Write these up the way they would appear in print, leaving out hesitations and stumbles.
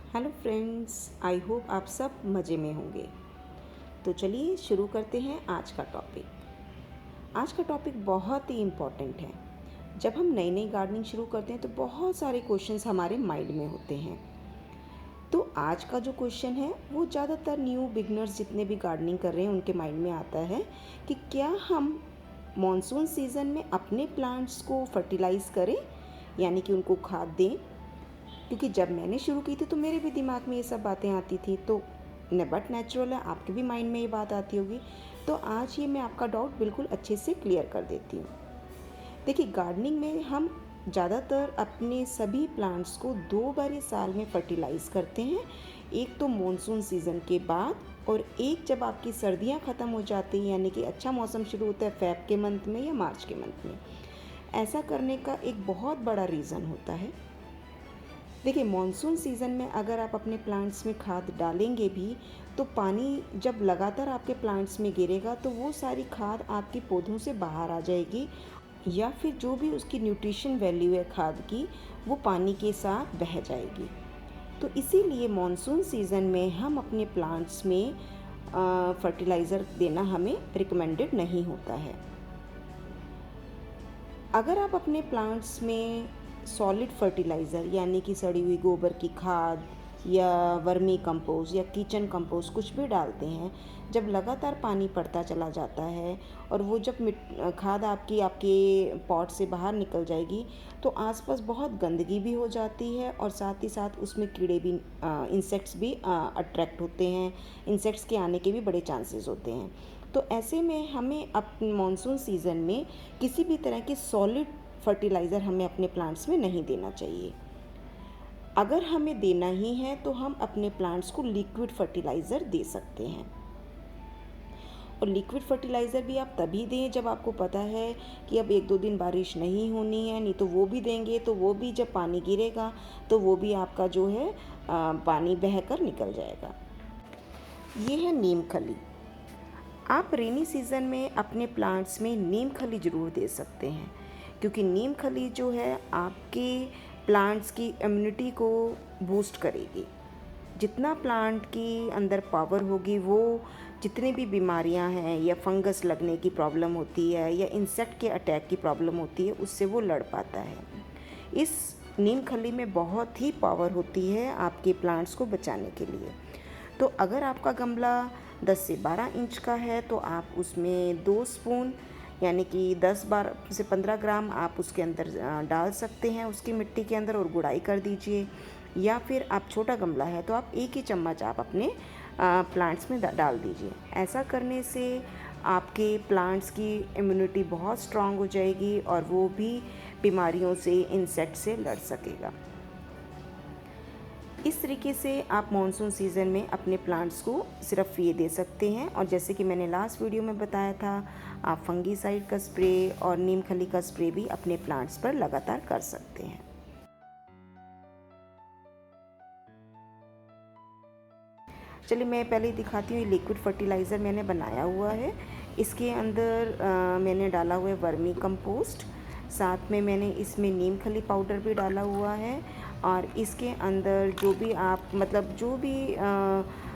Hello friends, I hope आप सब मज़े में होंगे। तो चलिए शुरू करते हैं आज का टॉपिक। आज का टॉपिक बहुत ही इम्पॉर्टेंट है। जब हम नई नई गार्डनिंग शुरू करते हैं तो बहुत सारे क्वेश्चंस हमारे माइंड में होते हैं। तो आज का जो क्वेश्चन है वो ज़्यादातर न्यू बिगनर्स जितने भी गार्डनिंग कर रहे हैं उनके माइंड में आता है कि क्या हम मॉनसून सीज़न में अपने प्लांट्स को फर्टिलाइज़ करें, यानी कि उनको खाद दें। क्योंकि जब मैंने शुरू की थी तो मेरे भी दिमाग में ये सब बातें आती थी, तो बट नेचुरल है, आपके भी माइंड में ये बात आती होगी। तो आज ये मैं आपका डाउट बिल्कुल अच्छे से क्लियर कर देती हूँ। देखिए, गार्डनिंग में हम ज़्यादातर अपने सभी प्लांट्स को 2 बार साल में फर्टिलाइज़ करते हैं। एक तो मॉनसून सीज़न के बाद और एक जब आपकी सर्दियाँ ख़त्म हो जाती हैं, यानी कि अच्छा मौसम शुरू होता है फ़ेब के मंथ में या मार्च के मंथ में। ऐसा करने का एक बहुत बड़ा रीज़न होता है। देखिए, मॉनसून सीज़न में अगर आप अपने प्लांट्स में खाद डालेंगे भी तो पानी जब लगातार आपके प्लांट्स में गिरेगा तो वो सारी खाद आपके पौधों से बाहर आ जाएगी, या फिर जो भी उसकी न्यूट्रिशन वैल्यू है खाद की, वो पानी के साथ बह जाएगी। तो इसीलिए मॉनसून सीज़न में हम अपने प्लांट्स में फर्टिलाइज़र देना हमें रिकमेंडेड नहीं होता है। अगर आप अपने प्लांट्स में सॉलिड फर्टिलाइज़र यानी कि सड़ी हुई गोबर की खाद या वर्मी कंपोस्ट या किचन कंपोस्ट कुछ भी डालते हैं, जब लगातार पानी पड़ता चला जाता है और वो जब खाद आपकी आपके पॉट से बाहर निकल जाएगी तो आसपास बहुत गंदगी भी हो जाती है और साथ ही साथ उसमें कीड़े भी, इंसेक्ट्स भी अट्रैक्ट होते हैं। इंसेक्ट्स के आने के भी बड़े चांसेस होते हैं। तो ऐसे में हमें अपने मॉनसून सीज़न में किसी भी तरह के सॉलिड फर्टिलाइज़र हमें अपने प्लांट्स में नहीं देना चाहिए। अगर हमें देना ही है तो हम अपने प्लांट्स को लिक्विड फर्टिलाइज़र दे सकते हैं। और लिक्विड फर्टिलाइज़र भी आप तभी दें जब आपको पता है कि अब 1-2 दिन बारिश नहीं होनी है, नहीं तो वो भी देंगे तो वो भी जब पानी गिरेगा तो वो भी आपका जो है पानी बह कर निकल जाएगा। ये है नीम खली। आप रेनी सीज़न में अपने प्लांट्स में नीम खली ज़रूर दे सकते हैं, क्योंकि नीम खली जो है आपके प्लांट्स की इम्यूनिटी को बूस्ट करेगी। जितना प्लांट की अंदर पावर होगी, वो जितने भी बीमारियां हैं या फंगस लगने की प्रॉब्लम होती है या इंसेक्ट के अटैक की प्रॉब्लम होती है, उससे वो लड़ पाता है। इस नीम खली में बहुत ही पावर होती है आपके प्लांट्स को बचाने के लिए। तो अगर आपका गमला 10 से 12 इंच का है तो आप उसमें 2 स्पून यानी कि 10 से 15 ग्राम आप उसके अंदर डाल सकते हैं, उसकी मिट्टी के अंदर, और गुड़ाई कर दीजिए। या फिर आप छोटा गमला है तो आप 1 ही चम्मच आप अपने प्लांट्स में डाल दीजिए। ऐसा करने से आपके प्लांट्स की इम्यूनिटी बहुत स्ट्रांग हो जाएगी और वो भी बीमारियों से, इंसेक्ट से लड़ सकेगा। इस तरीके से आप मॉनसून सीज़न में अपने प्लांट्स को सिर्फ ये दे सकते हैं। और जैसे कि मैंने लास्ट वीडियो में बताया था, आप फंगीसाइड का स्प्रे और नीम खली का स्प्रे भी अपने प्लांट्स पर लगातार कर सकते हैं। चलिए मैं पहले दिखाती हूँ। ये लिक्विड फर्टिलाइज़र मैंने बनाया हुआ है। इसके अंदर मैंने डाला हुआ है वर्मी कंपोस्ट, साथ में मैंने इसमें नीम खली पाउडर भी डाला हुआ है। और इसके अंदर जो भी आप जो भी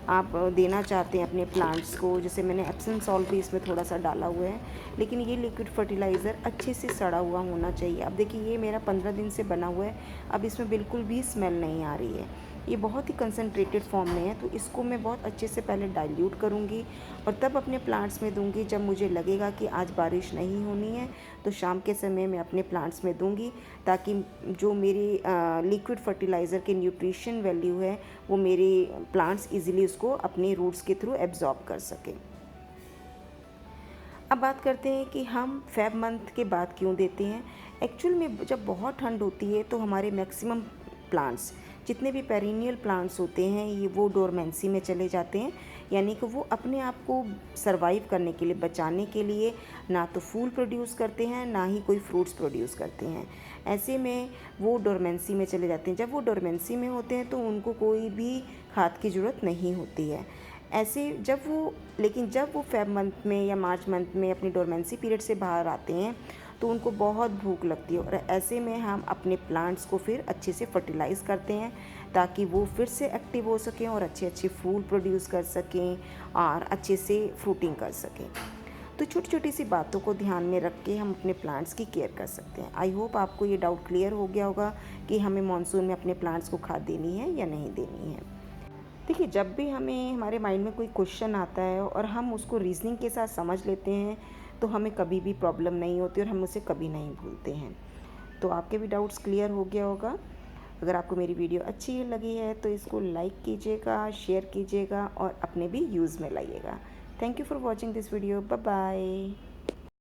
आप देना चाहते हैं अपने प्लांट्स को, जैसे मैंने एप्सम सॉल्ट भी इसमें थोड़ा सा डाला हुआ है। लेकिन ये लिक्विड फर्टिलाइज़र अच्छे से सड़ा हुआ होना चाहिए। अब देखिए, ये मेरा 15 दिन से बना हुआ है, अब इसमें बिल्कुल भी स्मेल नहीं आ रही है। ये बहुत ही कंसनट्रेटेड फॉर्म में है, तो इसको मैं बहुत अच्छे से पहले डाइल्यूट करूँगी और तब अपने प्लांट्स में दूँगी। जब मुझे लगेगा कि आज बारिश नहीं होनी है तो शाम के समय मैं अपने प्लांट्स में दूँगी, ताकि जो मेरी लिक्विड फर्टिलाइज़र के न्यूट्रिशन वैल्यू है वो मेरे प्लांट्स इजीली उसको अपने रूट्स के थ्रू एब्जॉर्ब कर सकें। अब बात करते हैं कि हम फ़ेब मंथ के बाद क्यों देते हैं। एक्चुअल में जब बहुत ठंड होती है तो हमारे मैक्सिमम प्लांट्स, जितने भी पेरिनियल प्लांट्स होते हैं, ये वो डोरमेंसी में चले जाते हैं, यानी कि वो अपने आप को सरवाइव करने के लिए, बचाने के लिए ना तो फूल प्रोड्यूस करते हैं ना ही कोई फ्रूट्स प्रोड्यूस करते हैं। ऐसे में वो डोरमेंसी में चले जाते हैं। जब वो डोरमेंसी में होते हैं तो उनको कोई भी खाद की ज़रूरत नहीं होती है। ऐसे जब वो फ़ेब मंथ में या मार्च मंथ में अपनी डोरमेंसी पीरियड से बाहर आते हैं तो उनको बहुत भूख लगती है, और ऐसे में हम अपने प्लांट्स को फिर अच्छे से फर्टिलाइज़ करते हैं ताकि वो फिर से एक्टिव हो सकें और अच्छे अच्छे फूल प्रोड्यूस कर सकें और अच्छे से फ्रूटिंग कर सकें। तो छोटी छोटी सी बातों को ध्यान में रख के हम अपने प्लांट्स की केयर कर सकते हैं। आई होप आपको ये डाउट क्लियर हो गया होगा कि हमें मानसून में अपने प्लांट्स को खाद देनी है या नहीं देनी है। देखिए, जब भी हमें हमारे माइंड में कोई क्वेश्चन आता है और हम उसको रीजनिंग के साथ समझ लेते हैं तो हमें कभी भी प्रॉब्लम नहीं होती और हम उसे कभी नहीं भूलते हैं। तो आपके भी डाउट्स क्लियर हो गया होगा। अगर आपको मेरी वीडियो अच्छी लगी है तो इसको लाइक कीजिएगा, शेयर कीजिएगा और अपने भी यूज़ में लाइएगा। Thank you for watching this video. Bye bye.